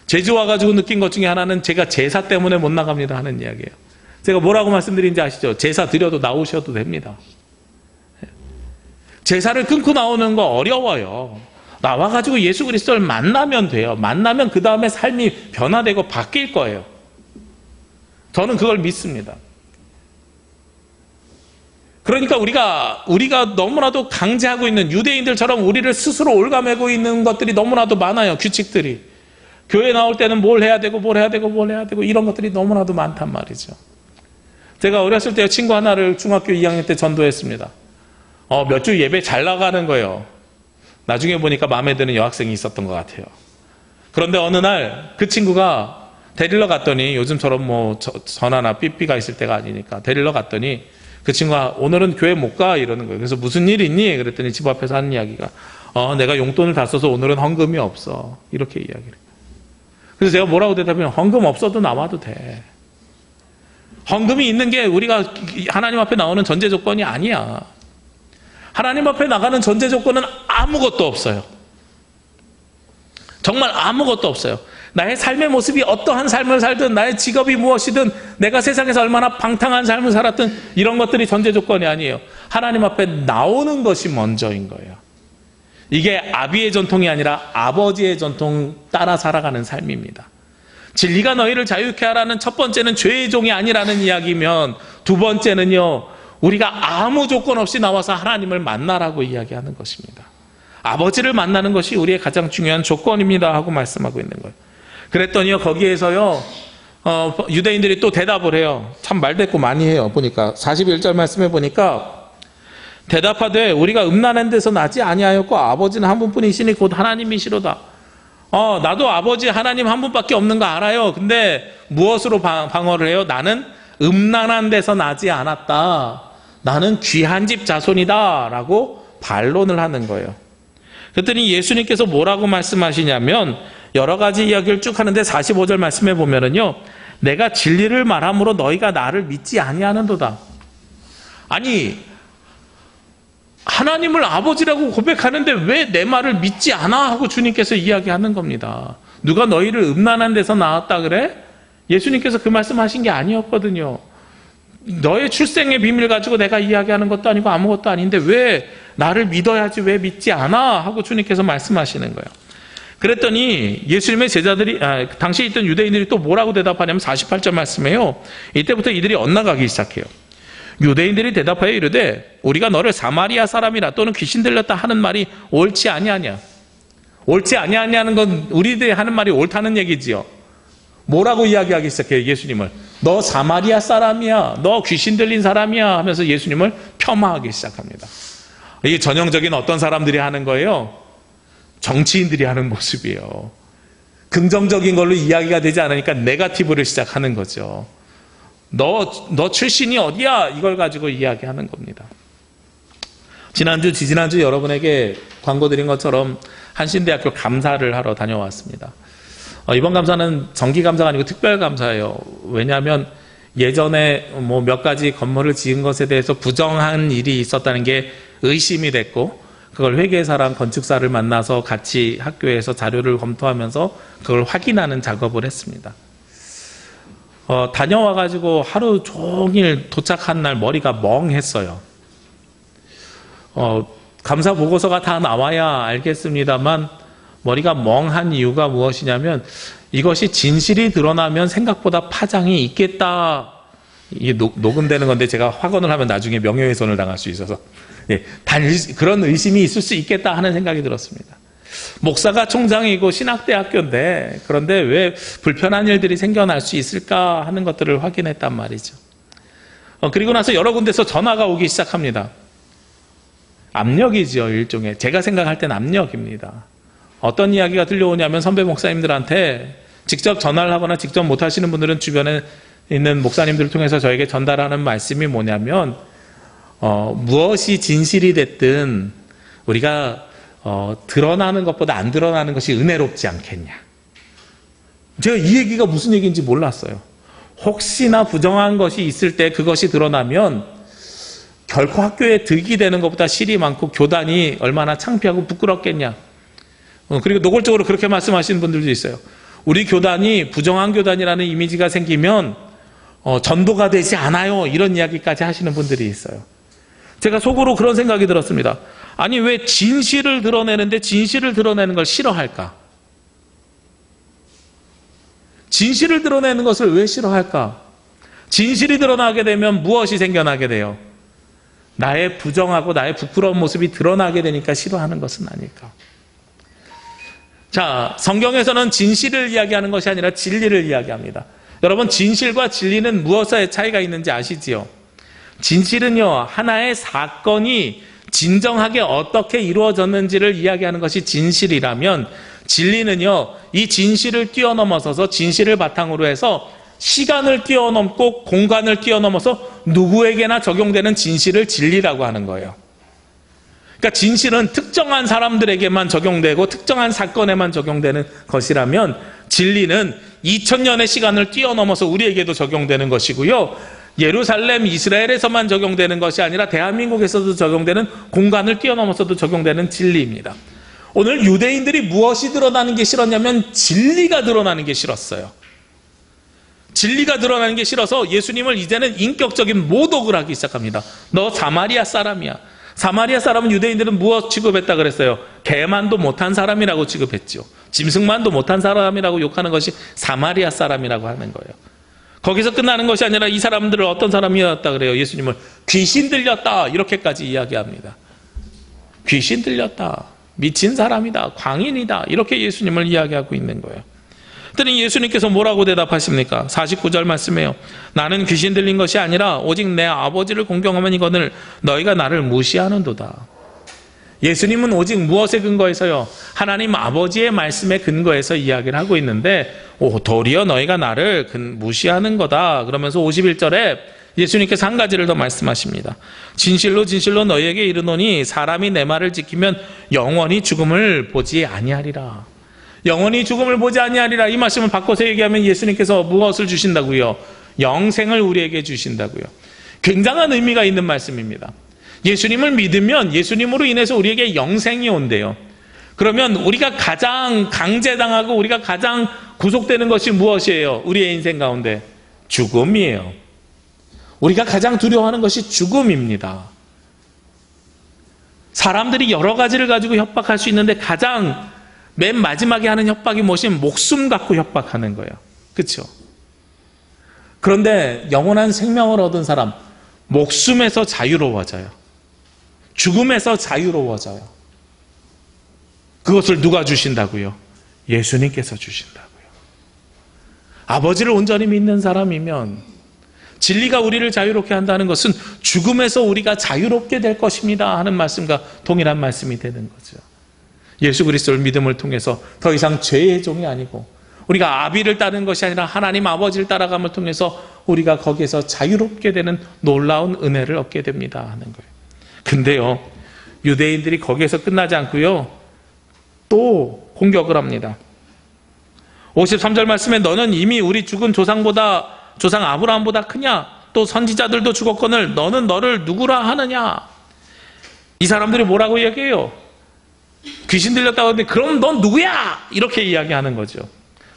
제주 와가지고 느낀 것 중에 하나는 제가 제사 때문에 못 나갑니다 하는 이야기예요. 제가 뭐라고 말씀드린지 아시죠? 제사 드려도 나오셔도 됩니다. 제사를 끊고 나오는 거 어려워요. 나와가지고 예수 그리스도를 만나면 돼요. 만나면 그 다음에 삶이 변화되고 바뀔 거예요. 저는 그걸 믿습니다. 그러니까 우리가 너무나도 강제하고 있는, 유대인들처럼 우리를 스스로 올가매고 있는 것들이 너무나도 많아요. 규칙들이. 교회 나올 때는 뭘 해야 되고 이런 것들이 너무나도 많단 말이죠. 제가 어렸을 때 친구 하나를 중학교 2학년 때 전도했습니다. 몇 주 예배 잘 나가는 거예요. 나중에 보니까 마음에 드는 여학생이 있었던 것 같아요. 그런데 어느 날 그 친구가 데리러 갔더니, 요즘처럼 뭐 전화나 삐삐가 있을 때가 아니니까 데리러 갔더니 그 친구가 오늘은 교회 못 가 이러는 거예요. 그래서 무슨 일 있니? 그랬더니 집 앞에서 하는 이야기가 내가 용돈을 다 써서 오늘은 헌금이 없어. 이렇게 이야기를 해요. 그래서 제가 뭐라고 대답하면, 헌금 없어도 나와도 돼. 헌금이 있는 게 우리가 하나님 앞에 나오는 전제 조건이 아니야. 하나님 앞에 나가는 전제 조건은 아무것도 없어요. 정말 아무것도 없어요. 나의 삶의 모습이 어떠한 삶을 살든, 나의 직업이 무엇이든, 내가 세상에서 얼마나 방탕한 삶을 살았든, 이런 것들이 전제 조건이 아니에요. 하나님 앞에 나오는 것이 먼저인 거예요. 이게 아비의 전통이 아니라 아버지의 전통 따라 살아가는 삶입니다. 진리가 너희를 자유케 하라는 첫 번째는 죄의 종이 아니라는 이야기면, 두 번째는요, 우리가 아무 조건 없이 나와서 하나님을 만나라고 이야기하는 것입니다. 아버지를 만나는 것이 우리의 가장 중요한 조건입니다 하고 말씀하고 있는 거예요. 그랬더니요, 거기에서요, 유대인들이 또 대답을 해요. 참 말대꾸 많이 해요. 보니까 41절 말씀해 보니까, 대답하되 우리가 음란한 데서 나지 아니하였고 아버지는 한 분뿐이시니 곧 하나님이시로다. 나도 아버지 하나님 한 분밖에 없는 거 알아요. 근데 무엇으로 방어를 해요? 나는 음란한 데서 나지 않았다. 나는 귀한 집 자손이다 라고 반론을 하는 거예요. 그랬더니 예수님께서 뭐라고 말씀하시냐면, 여러 가지 이야기를 쭉 하는데 45절 말씀해 보면은요, 내가 진리를 말함으로 너희가 나를 믿지 아니하는도다. 아니, 하나님을 아버지라고 고백하는데 왜 내 말을 믿지 않아? 하고 주님께서 이야기하는 겁니다. 누가 너희를 음란한 데서 낳았다 그래? 예수님께서 그 말씀하신 게 아니었거든요. 너의 출생의 비밀 가지고 내가 이야기하는 것도 아니고 아무것도 아닌데 왜 나를 믿어야지 왜 믿지 않아? 하고 주님께서 말씀하시는 거예요. 그랬더니 예수님의 제자들이, 당시에 있던 유대인들이 또 뭐라고 대답하냐면 48절 말씀해요. 이때부터 이들이 엇나가기 시작해요. 유대인들이 대답하여 이르되 우리가 너를 사마리아 사람이라 또는 귀신 들렸다 하는 말이 옳지 아니하냐. 옳지 아니하냐는 건 우리들이 하는 말이 옳다는 얘기지요. 뭐라고 이야기하기 시작해요, 예수님을? 너 사마리아 사람이야. 너 귀신 들린 사람이야. 하면서 예수님을 폄하하기 시작합니다. 이게 전형적인 어떤 사람들이 하는 거예요? 정치인들이 하는 모습이에요. 긍정적인 걸로 이야기가 되지 않으니까 네거티브를 시작하는 거죠. 너 출신이 어디야? 이걸 가지고 이야기하는 겁니다. 지난주, 지지난주 여러분에게 광고 드린 것처럼 한신대학교 감사를 하러 다녀왔습니다. 이번 감사는 정기감사가 아니고 특별감사예요. 왜냐하면 예전에 뭐 몇 가지 건물을 지은 것에 대해서 부정한 일이 있었다는 게 의심이 됐고, 그걸 회계사랑 건축사를 만나서 같이 학교에서 자료를 검토하면서 그걸 확인하는 작업을 했습니다. 다녀와가지고 하루 종일 도착한 날 머리가 멍했어요. 감사 보고서가 다 나와야 알겠습니다만 머리가 멍한 이유가 무엇이냐면, 이것이 진실이 드러나면 생각보다 파장이 있겠다. 이게 녹음되는 건데 제가 확언을 하면 나중에 명예훼손을 당할 수 있어서 그런 의심이 있을 수 있겠다 하는 생각이 들었습니다. 목사가 총장이고 신학대학교인데 그런데 왜 불편한 일들이 생겨날 수 있을까 하는 것들을 확인했단 말이죠. 그리고 나서 여러 군데서 전화가 오기 시작합니다. 압력이죠, 일종의. 제가 생각할 땐 압력입니다. 어떤 이야기가 들려오냐면 선배 목사님들한테 직접 전화를 하거나 직접 못 하시는 분들은 주변에 있는 목사님들을 통해서 저에게 전달하는 말씀이 뭐냐면, 무엇이 진실이 됐든 우리가 드러나는 것보다 안 드러나는 것이 은혜롭지 않겠냐. 제가 이 얘기가 무슨 얘기인지 몰랐어요. 혹시나 부정한 것이 있을 때 그것이 드러나면 결코 학교에 득이 되는 것보다 실이 많고 교단이 얼마나 창피하고 부끄럽겠냐. 그리고 노골적으로 그렇게 말씀하시는 분들도 있어요. 우리 교단이 부정한 교단이라는 이미지가 생기면 전도가 되지 않아요. 이런 이야기까지 하시는 분들이 있어요. 제가 속으로 그런 생각이 들었습니다. 아니, 왜 진실을 드러내는데 진실을 드러내는 걸 싫어할까? 진실을 드러내는 것을 왜 싫어할까? 진실이 드러나게 되면 무엇이 생겨나게 돼요? 나의 부정하고 나의 부끄러운 모습이 드러나게 되니까 싫어하는 것은 아닐까? 자, 성경에서는 진실을 이야기하는 것이 아니라 진리를 이야기합니다. 여러분, 진실과 진리는 무엇의 차이가 있는지 아시지요? 진실은요, 하나의 사건이 진정하게 어떻게 이루어졌는지를 이야기하는 것이 진실이라면, 진리는요, 이 진실을 뛰어넘어서서 진실을 바탕으로 해서 시간을 뛰어넘고 공간을 뛰어넘어서 누구에게나 적용되는 진실을 진리라고 하는 거예요. 그러니까 진실은 특정한 사람들에게만 적용되고 특정한 사건에만 적용되는 것이라면, 진리는 2000년의 시간을 뛰어넘어서 우리에게도 적용되는 것이고요, 예루살렘, 이스라엘에서만 적용되는 것이 아니라 대한민국에서도 적용되는, 공간을 뛰어넘어서도 적용되는 진리입니다. 오늘 유대인들이 무엇이 드러나는 게 싫었냐면 진리가 드러나는 게 싫었어요. 진리가 드러나는 게 싫어서 예수님을 이제는 인격적인 모독을 하기 시작합니다. 너 사마리아 사람이야. 사마리아 사람은 유대인들은 무엇 취급했다 그랬어요? 개만도 못한 사람이라고 취급했죠. 짐승만도 못한 사람이라고 욕하는 것이 사마리아 사람이라고 하는 거예요. 거기서 끝나는 것이 아니라 이 사람들을 어떤 사람이었다 그래요? 예수님을 귀신 들렸다 이렇게까지 이야기합니다. 귀신 들렸다, 미친 사람이다, 광인이다, 이렇게 예수님을 이야기하고 있는 거예요. 그랬더니 예수님께서 뭐라고 대답하십니까? 49절 말씀해요. 나는 귀신 들린 것이 아니라 오직 내 아버지를 공경하면 이거늘 너희가 나를 무시하는도다. 예수님은 오직 무엇에 근거해서요? 하나님 아버지의 말씀에 근거해서 이야기를 하고 있는데, 도리어 너희가 나를 무시하는 거다. 그러면서 51절에 예수님께서 한 가지를 더 말씀하십니다. 진실로 진실로 너희에게 이르노니 사람이 내 말을 지키면 영원히 죽음을 보지 아니하리라. 영원히 죽음을 보지 아니하리라. 이 말씀을 바꿔서 얘기하면 예수님께서 무엇을 주신다고요? 영생을 우리에게 주신다고요. 굉장한 의미가 있는 말씀입니다. 예수님을 믿으면 예수님으로 인해서 우리에게 영생이 온대요. 그러면 우리가 가장 강제당하고 우리가 가장 구속되는 것이 무엇이에요? 우리의 인생 가운데 죽음이에요. 우리가 가장 두려워하는 것이 죽음입니다. 사람들이 여러 가지를 가지고 협박할 수 있는데 가장 맨 마지막에 하는 협박이 무엇이면 목숨 갖고 협박하는 거예요. 그렇죠? 그런데 영원한 생명을 얻은 사람, 목숨에서 자유로워져요. 죽음에서 자유로워져요. 그것을 누가 주신다고요? 예수님께서 주신다고요. 아버지를 온전히 믿는 사람이면 진리가 우리를 자유롭게 한다는 것은 죽음에서 우리가 자유롭게 될 것입니다 하는 말씀과 동일한 말씀이 되는 거죠. 예수 그리스도를 믿음을 통해서 더 이상 죄의 종이 아니고 우리가 아비를 따르는 것이 아니라 하나님 아버지를 따라감을 통해서 우리가 거기에서 자유롭게 되는 놀라운 은혜를 얻게 됩니다 하는 거예요. 근데요, 유대인들이 거기에서 끝나지 않고요, 또 공격을 합니다. 53절 말씀에 너는 이미 우리 죽은 조상 아브라함보다 크냐? 또 선지자들도 죽었거늘 너는 너를 누구라 하느냐? 이 사람들이 뭐라고 얘기해요? 귀신 들렸다고 하는데 그럼 넌 누구야? 이렇게 이야기하는 거죠.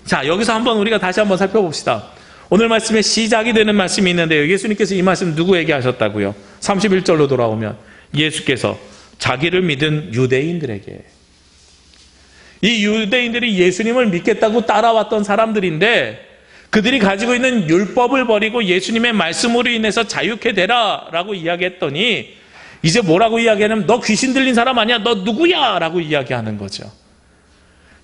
자, 여기서 우리가 다시 한번 살펴봅시다. 오늘 말씀에 시작이 되는 말씀이 있는데요, 예수님께서 이 말씀 누구에게 하셨다고요? 31절로 돌아오면 예수께서 자기를 믿은 유대인들에게, 이 유대인들이 예수님을 믿겠다고 따라왔던 사람들인데 그들이 가지고 있는 율법을 버리고 예수님의 말씀으로 인해서 자유케 되라 라고 이야기했더니 이제 뭐라고 이야기하냐면 너 귀신 들린 사람 아니야? 너 누구야? 라고 이야기하는 거죠.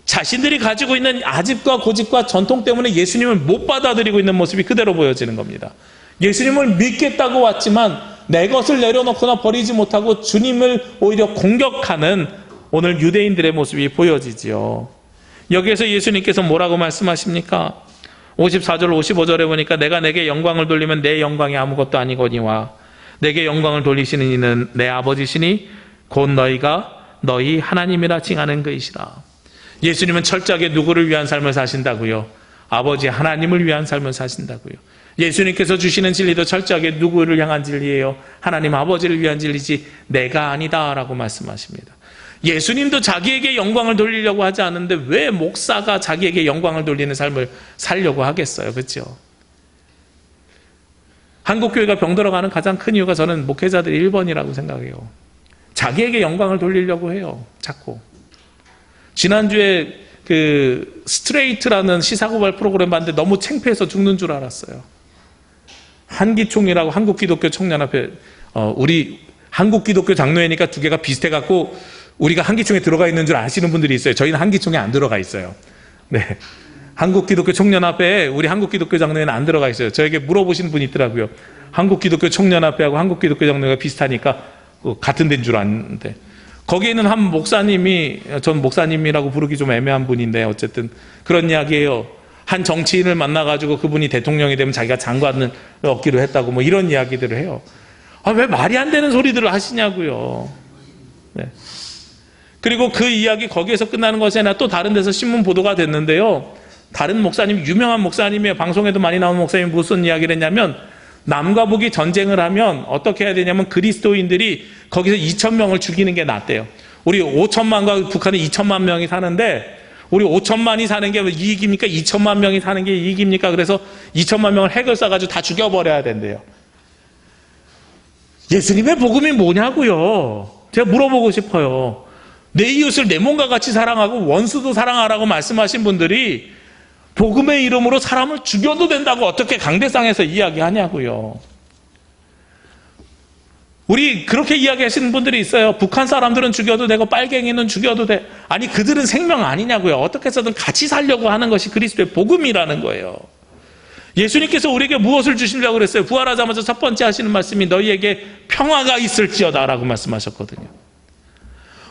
자신들이 가지고 있는 아집과 고집과 전통 때문에 예수님을 못 받아들이고 있는 모습이 그대로 보여지는 겁니다. 예수님을 믿겠다고 왔지만 내 것을 내려놓거나 버리지 못하고 주님을 오히려 공격하는 오늘 유대인들의 모습이 보여지지요. 여기에서 예수님께서 뭐라고 말씀하십니까? 54절 55절에 보니까 내가 내게 영광을 돌리면 내 영광이 아무것도 아니거니와 내게 영광을 돌리시는 이는 내 아버지시니 곧 너희가 너희 하나님이라 칭하는 그이시라. 예수님은 철저하게 누구를 위한 삶을 사신다고요? 아버지 하나님을 위한 삶을 사신다고요. 예수님께서 주시는 진리도 철저하게 누구를 향한 진리예요? 하나님 아버지를 위한 진리지 내가 아니다 라고 말씀하십니다. 예수님도 자기에게 영광을 돌리려고 하지 않는데 왜 목사가 자기에게 영광을 돌리는 삶을 살려고 하겠어요? 그렇죠? 한국교회가 병들어가는 가장 큰 이유가 저는 목회자들이 1번이라고 생각해요. 자기에게 영광을 돌리려고 해요. 자꾸. 지난주에 그 스트레이트라는 시사고발 프로그램 봤는데 너무 창피해서 죽는 줄 알았어요. 한기총이라고 한국기독교 청년합회, 우리 한국기독교 장로회니까 두 개가 비슷해갖고 우리가 한기총에 들어가 있는 줄 아시는 분들이 있어요. 저희는 한기총에 안 들어가 있어요. 네, 한국기독교 청년합회에 우리 한국기독교 장로회는 안 들어가 있어요. 저에게 물어보신 분이 있더라고요. 한국기독교 청년합회하고 한국기독교 장로회가 비슷하니까 같은 데인 줄 아는데 거기에 있는 한 목사님이, 전 목사님이라고 부르기 좀 애매한 분인데 어쨌든 그런 이야기예요. 한 정치인을 만나가지고 그분이 대통령이 되면 자기가 장관을 얻기로 했다고 뭐 이런 이야기들을 해요. 아, 왜 말이 안 되는 소리들을 하시냐고요. 네. 그리고 그 이야기 거기에서 끝나는 것이 아니라 또 다른 데서 신문 보도가 됐는데요, 다른 목사님, 유명한 목사님이에요. 방송에도 많이 나오는 목사님이 무슨 이야기를 했냐면 남과 북이 전쟁을 하면 어떻게 해야 되냐면 그리스도인들이 거기서 2,000명을 죽이는 게 낫대요. 우리 5천만과 북한은 2천만 명이 사는데 우리 5천만이 사는 게 이익입니까? 2천만 명이 사는 게 이익입니까? 그래서 2천만 명을 핵을 쏴가지고 다 죽여버려야 된대요. 예수님의 복음이 뭐냐고요? 제가 물어보고 싶어요. 내 이웃을 내 몸과 같이 사랑하고 원수도 사랑하라고 말씀하신 분들이 복음의 이름으로 사람을 죽여도 된다고 어떻게 강대상에서 이야기하냐고요. 우리 그렇게 이야기하시는 분들이 있어요. 북한 사람들은 죽여도 되고 빨갱이는 죽여도 돼. 아니 그들은 생명 아니냐고요. 어떻게 해서든 같이 살려고 하는 것이 그리스도의 복음이라는 거예요. 예수님께서 우리에게 무엇을 주시려고 그랬어요? 부활하자마자 첫 번째 하시는 말씀이 너희에게 평화가 있을지어다 라고 말씀하셨거든요.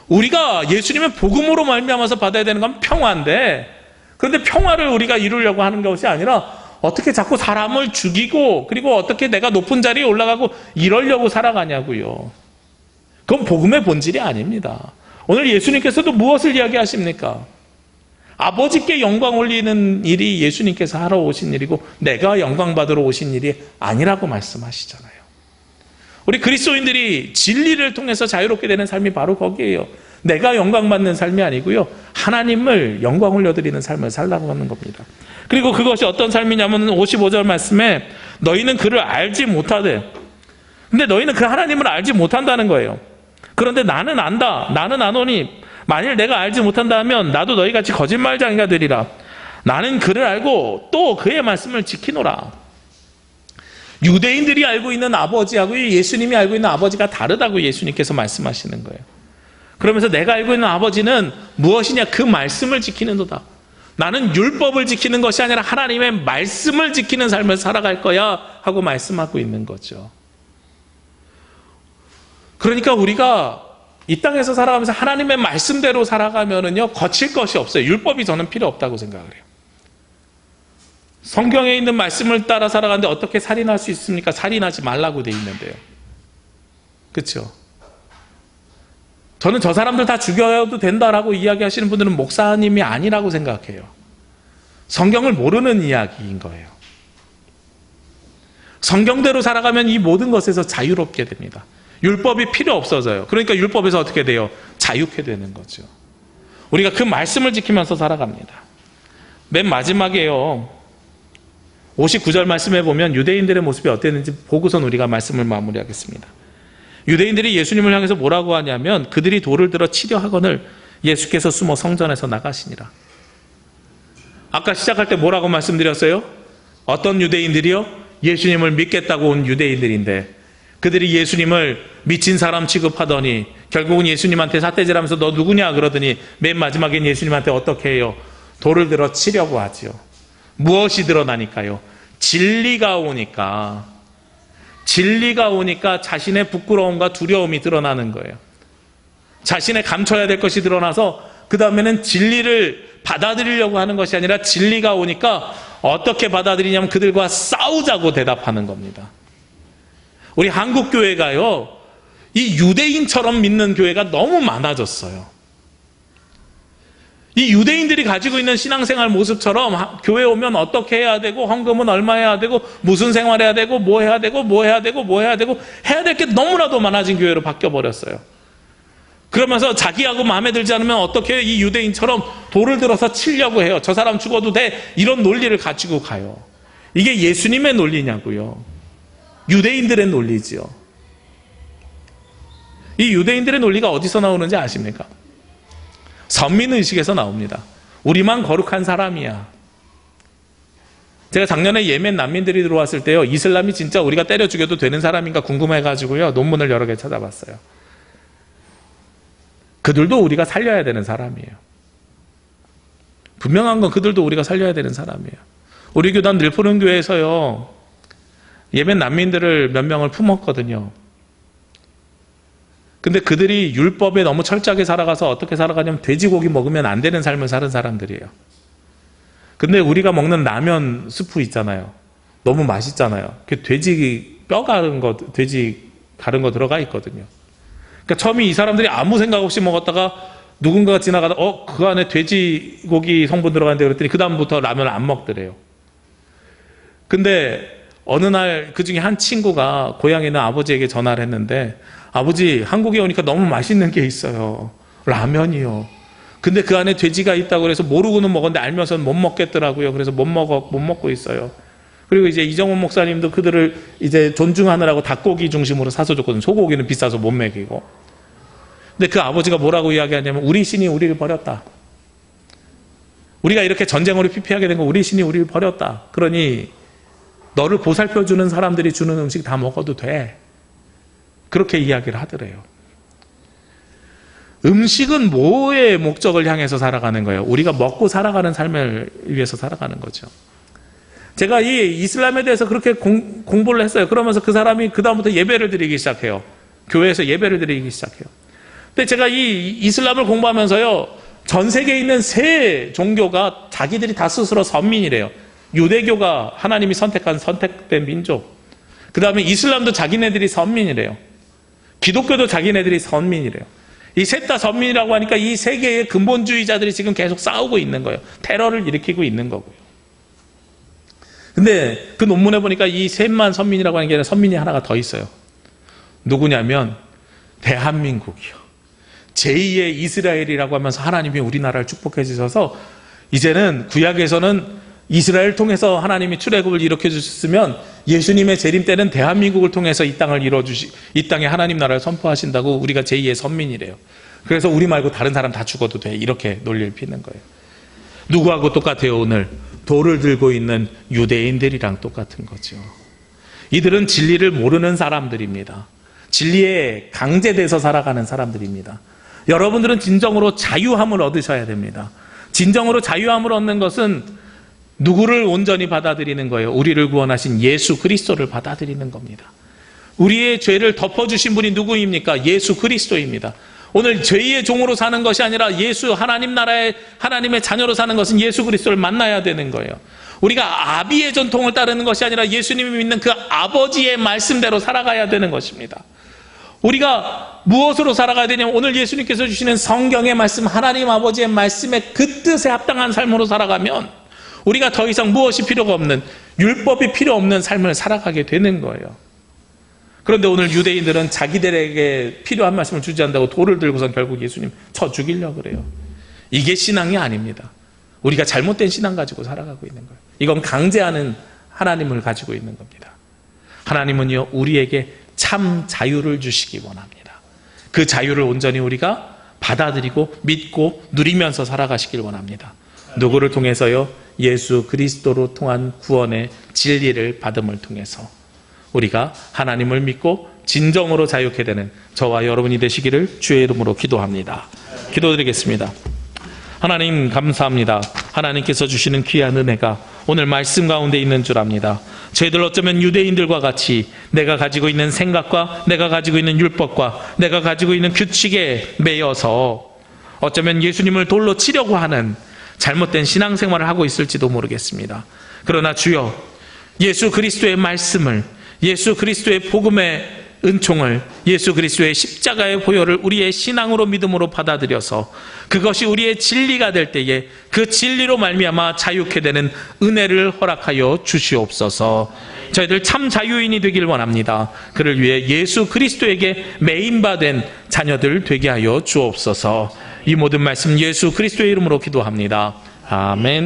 우리가 예수님의 복음으로 말미암아서 받아야 되는 건 평화인데, 그런데 평화를 우리가 이루려고 하는 것이 아니라 어떻게 자꾸 사람을 죽이고 그리고 어떻게 내가 높은 자리에 올라가고 이러려고 살아가냐고요. 그건 복음의 본질이 아닙니다. 오늘 예수님께서도 무엇을 이야기하십니까? 아버지께 영광 올리는 일이 예수님께서 하러 오신 일이고 내가 영광 받으러 오신 일이 아니라고 말씀하시잖아요. 우리 그리스도인들이 진리를 통해서 자유롭게 되는 삶이 바로 거기에요. 내가 영광 받는 삶이 아니고요, 하나님을 영광 올려드리는 삶을 살라고 하는 겁니다. 그리고 그것이 어떤 삶이냐면 55절 말씀에 너희는 그를 알지 못하되, 근데 너희는 그 하나님을 알지 못한다는 거예요. 그런데 나는 안다. 나는 아노니 만일 내가 알지 못한다 하면 나도 너희같이 거짓말쟁이가 되리라. 나는 그를 알고 또 그의 말씀을 지키노라. 유대인들이 알고 있는 아버지하고 예수님이 알고 있는 아버지가 다르다고 예수님께서 말씀하시는 거예요. 그러면서 내가 알고 있는 아버지는 무엇이냐? 그 말씀을 지키는도다. 나는 율법을 지키는 것이 아니라 하나님의 말씀을 지키는 삶을 살아갈 거야 하고 말씀하고 있는 거죠. 그러니까 우리가 이 땅에서 살아가면서 하나님의 말씀대로 살아가면은요, 거칠 것이 없어요. 율법이 저는 필요 없다고 생각을 해요. 성경에 있는 말씀을 따라 살아가는데 어떻게 살인할 수 있습니까? 살인하지 말라고 돼 있는데요. 그렇죠? 저는 저 사람들 다 죽여도 된다라고 이야기하시는 분들은 목사님이 아니라고 생각해요. 성경을 모르는 이야기인 거예요. 성경대로 살아가면 이 모든 것에서 자유롭게 됩니다. 율법이 필요 없어져요. 그러니까 율법에서 어떻게 돼요? 자유케 되는 거죠. 우리가 그 말씀을 지키면서 살아갑니다. 맨 마지막에요, 59절 말씀에 보면 유대인들의 모습이 어땠는지 보고선 우리가 말씀을 마무리하겠습니다. 유대인들이 예수님을 향해서 뭐라고 하냐면 그들이 돌을 들어 치려 하거늘 예수께서 숨어 성전에서 나가시니라. 아까 시작할 때 뭐라고 말씀드렸어요? 어떤 유대인들이요? 예수님을 믿겠다고 온 유대인들인데 그들이 예수님을 미친 사람 취급하더니 결국은 예수님한테 삿대질하면서 너 누구냐 그러더니 맨 마지막엔 예수님한테 어떻게 해요? 돌을 들어 치려고 하죠. 무엇이 드러나니까요? 진리가 오니까 자신의 부끄러움과 두려움이 드러나는 거예요. 자신의 감춰야 될 것이 드러나서 그 다음에는 진리를 받아들이려고 하는 것이 아니라 진리가 오니까 어떻게 받아들이냐면 그들과 싸우자고 대답하는 겁니다. 우리 한국 교회가요, 이 유대인처럼 믿는 교회가 너무 많아졌어요. 이 유대인들이 가지고 있는 신앙생활 모습처럼 교회 오면 어떻게 해야 되고 헌금은 얼마 해야 되고 무슨 생활해야 되고 뭐 해야 되고 뭐 해야 되고 뭐 해야 되고 해야 될 게 너무나도 많아진 교회로 바뀌어버렸어요. 그러면서 자기하고 마음에 들지 않으면 어떻게 이 유대인처럼 돌을 들어서 치려고 해요. 저 사람 죽어도 돼. 이런 논리를 가지고 가요. 이게 예수님의 논리냐고요. 유대인들의 논리지요. 이 유대인들의 논리가 어디서 나오는지 아십니까? 선민의식에서 나옵니다. 우리만 거룩한 사람이야. 제가 작년에 예멘 난민들이 들어왔을 때요, 이슬람이 진짜 우리가 때려 죽여도 되는 사람인가 궁금해가지고요, 논문을 여러 개 찾아봤어요. 그들도 우리가 살려야 되는 사람이에요. 분명한 건 그들도 우리가 살려야 되는 사람이에요. 우리 교단 늘푸른교회에서요, 예멘 난민들을 몇 명을 품었거든요. 근데 그들이 율법에 너무 철저하게 살아가서 어떻게 살아가냐면 돼지고기 먹으면 안 되는 삶을 사는 사람들이에요. 근데 우리가 먹는 라면 스프 있잖아요. 너무 맛있잖아요. 그 돼지 뼈 가른 거, 돼지 가른 거 들어가 있거든요. 그러니까 처음에 이 사람들이 아무 생각 없이 먹었다가 누군가가 지나가다 그 안에 돼지고기 성분 들어가는데 그랬더니 그 다음부터 라면을 안 먹더래요. 근데 어느 날 그 중에 한 친구가 고향에 있는 아버지에게 전화를 했는데, 아버지, 한국에 오니까 너무 맛있는 게 있어요. 라면이요. 근데 그 안에 돼지가 있다고 그래서 모르고는 먹었는데 알면서는 못 먹겠더라고요. 그래서 못 먹고 있어요. 그리고 이제 이정훈 목사님도 그들을 이제 존중하느라고 닭고기 중심으로 사서 줬거든요. 소고기는 비싸서 못 먹이고. 근데 그 아버지가 뭐라고 이야기하냐면 우리 신이 우리를 버렸다. 우리가 이렇게 전쟁으로 피폐하게 된 거 우리 신이 우리를 버렸다. 그러니 너를 보살펴주는 사람들이 주는 음식 다 먹어도 돼. 그렇게 이야기를 하더래요. 음식은 뭐의 목적을 향해서 살아가는 거예요? 우리가 먹고 살아가는 삶을 위해서 살아가는 거죠. 제가 이 이슬람에 대해서 그렇게 공부를 했어요. 그러면서 그 사람이 그 다음부터 예배를 드리기 시작해요. 교회에서 예배를 드리기 시작해요. 근데 제가 이 이슬람을 공부하면서요, 전 세계에 있는 세 종교가 자기들이 다 스스로 선민이래요. 유대교가 하나님이 선택한 선택된 민족, 그 다음에 이슬람도 자기네들이 선민이래요. 기독교도 자기네들이 선민이래요. 이 셋 다 선민이라고 하니까 이 세 개의 근본주의자들이 지금 계속 싸우고 있는 거예요. 테러를 일으키고 있는 거고요. 근데 그 논문에 보니까 이 셋만 선민이라고 하는 게 아니라 선민이 하나가 더 있어요. 누구냐면 대한민국이요. 제2의 이스라엘이라고 하면서 하나님이 우리나라를 축복해 주셔서 이제는 구약에서는 이스라엘 통해서 하나님이 출애굽을 일으켜 주셨으면 예수님의 재림 때는 대한민국을 통해서 이 땅을 이 땅에 하나님 나라를 선포하신다고 우리가 제2의 선민이래요. 그래서 우리 말고 다른 사람 다 죽어도 돼. 이렇게 논리를 피는 거예요. 누구하고 똑같아요? 오늘 돌을 들고 있는 유대인들이랑 똑같은 거죠. 이들은 진리를 모르는 사람들입니다. 진리에 강제돼서 살아가는 사람들입니다. 여러분들은 진정으로 자유함을 얻으셔야 됩니다. 진정으로 자유함을 얻는 것은 누구를 온전히 받아들이는 거예요? 우리를 구원하신 예수 그리스도를 받아들이는 겁니다. 우리의 죄를 덮어주신 분이 누구입니까? 예수 그리스도입니다. 오늘 죄의 종으로 사는 것이 아니라 예수 하나님 나라의 하나님의 자녀로 사는 것은 예수 그리스도를 만나야 되는 거예요. 우리가 아비의 전통을 따르는 것이 아니라 예수님이 믿는 그 아버지의 말씀대로 살아가야 되는 것입니다. 우리가 무엇으로 살아가야 되냐면 오늘 예수님께서 주시는 성경의 말씀, 하나님 아버지의 말씀에 그 뜻에 합당한 삶으로 살아가면 우리가 더 이상 무엇이 필요가 없는, 율법이 필요 없는 삶을 살아가게 되는 거예요. 그런데 오늘 유대인들은 자기들에게 필요한 말씀을 주지 않는다고 돌을 들고선 결국 예수님 쳐 죽이려고 그래요. 이게 신앙이 아닙니다. 우리가 잘못된 신앙 가지고 살아가고 있는 거예요. 이건 강제하는 하나님을 가지고 있는 겁니다. 하나님은요, 우리에게 참 자유를 주시기 원합니다. 그 자유를 온전히 우리가 받아들이고 믿고 누리면서 살아가시길 원합니다. 누구를 통해서요? 예수 그리스도로 통한 구원의 진리를 받음을 통해서 우리가 하나님을 믿고 진정으로 자유케 되는 저와 여러분이 되시기를 주의 이름으로 기도합니다. 기도드리겠습니다. 하나님 감사합니다. 하나님께서 주시는 귀한 은혜가 오늘 말씀 가운데 있는 줄 압니다. 저희들 어쩌면 유대인들과 같이 내가 가지고 있는 생각과 내가 가지고 있는 율법과 내가 가지고 있는 규칙에 매여서 어쩌면 예수님을 돌로 치려고 하는 잘못된 신앙생활을 하고 있을지도 모르겠습니다. 그러나 주여, 예수 그리스도의 말씀을, 예수 그리스도의 복음의 은총을, 예수 그리스도의 십자가의 보혈을 우리의 신앙으로 믿음으로 받아들여서 그것이 우리의 진리가 될 때에 그 진리로 말미암아 자유케 되는 은혜를 허락하여 주시옵소서. 저희들 참 자유인이 되길 원합니다. 그를 위해 예수 그리스도에게 매인받은 자녀들 되게 하여 주옵소서. 이 모든 말씀 예수 그리스도의 이름으로 기도합니다. 아멘.